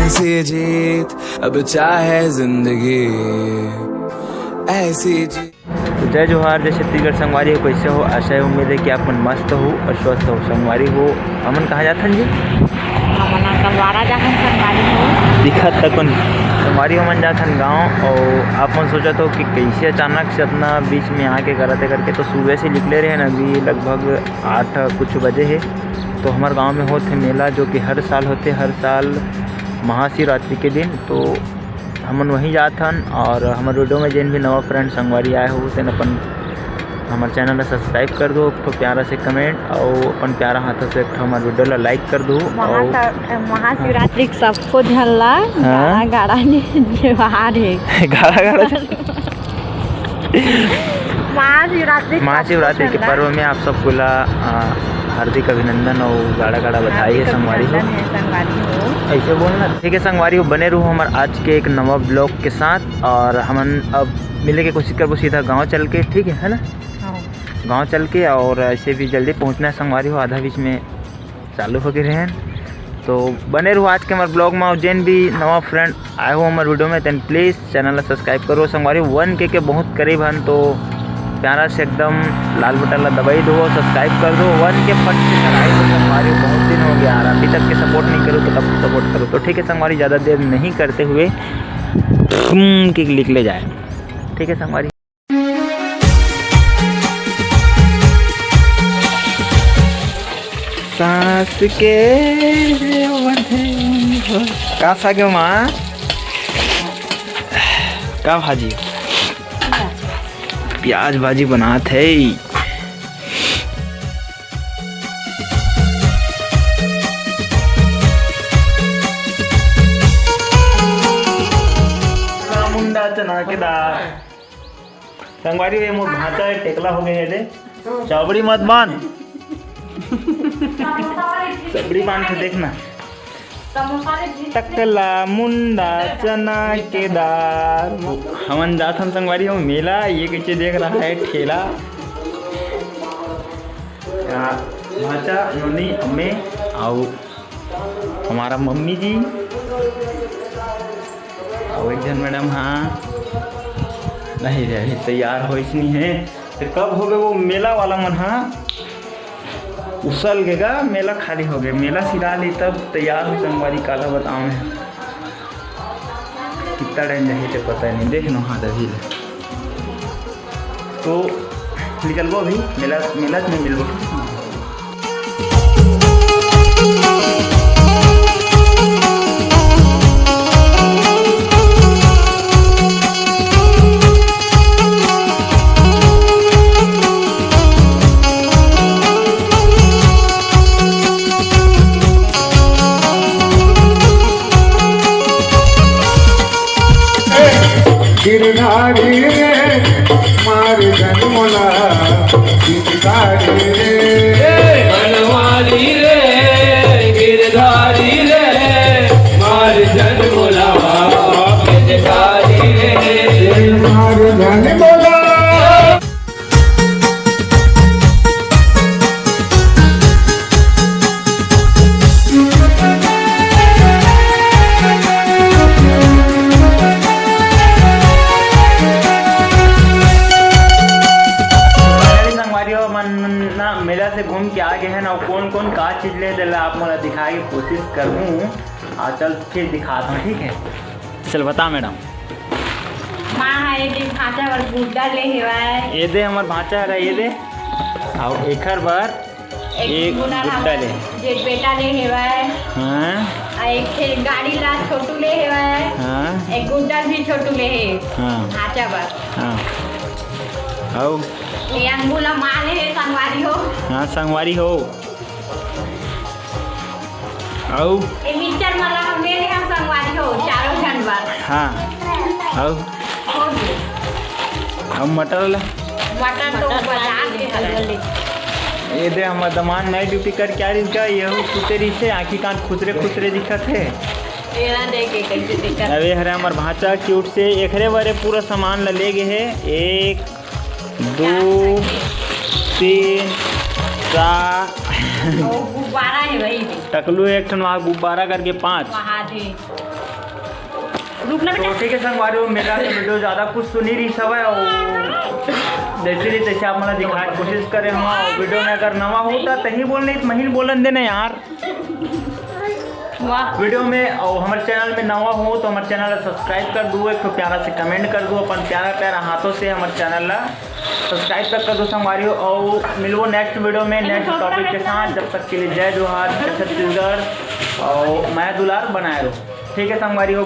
तो जय जोहार, जय छत्तीसगढ़। संगवारी हो, कैसे हो? आशा है उम्मीद है कि आप मन मस्त हो और स्वस्थ हो। संगवारी हो हमन कहाँ जाथन जी? दिखत तकन संगवारी हमन जाथन गाँव। और आप मन सोचत हो कि कैसे अचानक से अपना बीच में आके करते करके। तो सुबह से निकले रहे न, अभी लगभग 8 कुछ बजे है। तो हमारे गांव में होते मेला जो कि हर साल होते, हर साल महाशिवरात्रि के दिन। तो हमन वहीं जाथन। और हमारे वीडियो में जिन भी नवा फ्रेंड संगवारी आए हो तेन अपन हमारे चैनल ला सब्सक्राइब कर दो, तो प्यारा से कमेंट और अपन प्यारा हाथों से हमारे वीडियो ला लाइक कर दो। महाशिवरात्रि सबको झल्ला गाड़ा ने बाहर है गाड़ा महाशिवरात्रि के पर्व में आप सबको ला हार्दिक अभिनंदन और गाड़ा गाड़ा बधाई है संगवारी हो। ऐसे बोलना ठीक है संगवारी हो। बने रहो हमारे आज के एक नवा ब्लॉग के साथ। और हम अब मिलने की कोशिश करबो सीधा गांव चल के, ठीक है ना? गांव चल के और ऐसे भी जल्दी पहुंचना है संगवारी हो, आधा बीच में चालू हो गए हैं। तो बने रहो आज के हमारे ब्लॉग में। और जिन भी नवा फ्रेंड आए हो हमारे वीडियो में तेन प्लीज़ चैनल ला सब्सक्राइब करो। संगवारी 1K के बहुत करीब हन, तो प्यारा से एकदम लाल बटन ला दबाई दो, सब्सक्राइब कर दो। 1K फट से कराई दो संगवारी। बहुत दिन हो गया यार, अभी तक के सपोर्ट नहीं करो तो तब सपोर्ट करो। तो ठीक है संगवारी, ज़्यादा देर नहीं करते हुए किक निकले जाए, ठीक है संगवारी। सास के का सागे माँ का भाजी? प्याज भाजी बनात है। मुंडा चना के दाल संगवारी वे मोर भाता टेकला हो गए है दे। चावड़ी मत बांध, सबड़ी बांध के देखना। टकला मुंडा चना के दाल हमन जाथन संगवारी हो मेला। ये कैसे देख रहा है ठेला। भाचा नोनी अम्मे आओ हमारा मम्मी जी और एक जन मैडम। हाँ नहीं रही तैयार हो इसनी है। फिर कब हो गए वो मेला वाला मन? हाँ उसल गएगा, मेला खाली हो गया। मेला सिरा ली तब तैयार हो संगवारी। काला बताऊँ मैं कितना टाइम रही तो पता नहीं। देख नो हाँ अभी तो निकलबो अभी मेला में मिलबो। गिरधारी रे मार जन्मला गिरधारी रे बनवारी रे गिरधारी रे मार जन्मला गिरधारी रे मार जन्मला। मेला से घूम के आ गए हैं ना, कौन कौन का चीज़ ले दिला आप मुझे दिखाने की कोशिश करूँ। चल फिर दिखाता हूँ, ठीक है? चल बता मैडम। ये दे हमार भाचा है, ये दे और एक बार एक गुड्डा ले बेटा ले हेवाय। हाँ एक गाड़ी ला छोटू ले हेवाय। हाँ एक गुड्डा भी छोटू ले है। हाँ भाचा बार। हाँ आओ ये अंगूला माले है संगवारी हो। हाँ संगवारी हो आओ। ये मिक्सचर वाला हम ले हम संगवारी हो चारों जन बार। हाँ आओ अब मटर ला। मटर तो बाजार के हलवे। ये दे हमारा दमान नाइट ड्यूटी कर क्या इनका ये हो सुतेरी से आँखी कान खुसरे खुसरे दिखत है। अबे हरे हमार भाचा क्यूट से एकरे बारे पूरा सामान ला ले गए है। 1 2 3 सा और गुब्बारा है भाई टकलू एक ठन वहाँ गुब्बारा करके 5। महादेव रुकना तो बेटा ठीक है संगवारी हो, मेरा तो वीडियो ज़्यादा कुछ सुनी रही सब है और जैसे नहीं तैसे आप मतलब दिखाने की कोशिश करें हम। और वीडियो में अगर नवा होता तही बोलने महीन बोलन देना यार वाह वीडियो में। और हमारे चैनल में नवा हो तो हमारे चैनल को सब्सक्राइब कर दो, एक तो प्यारा से कमेंट कर दो, अपन प्यारा प्यारा हाथों से हमारे चैनल ला सब्सक्राइब तक कर दो संगवारी हो। और मिलो नेक्स्ट वीडियो में नेक्स्ट टॉपिक के साथ। जब तक के लिए जय जोहार, जय छत्तीसगढ़ और मैं दुलार बनाए रहो। ठीक है संगवारी हो।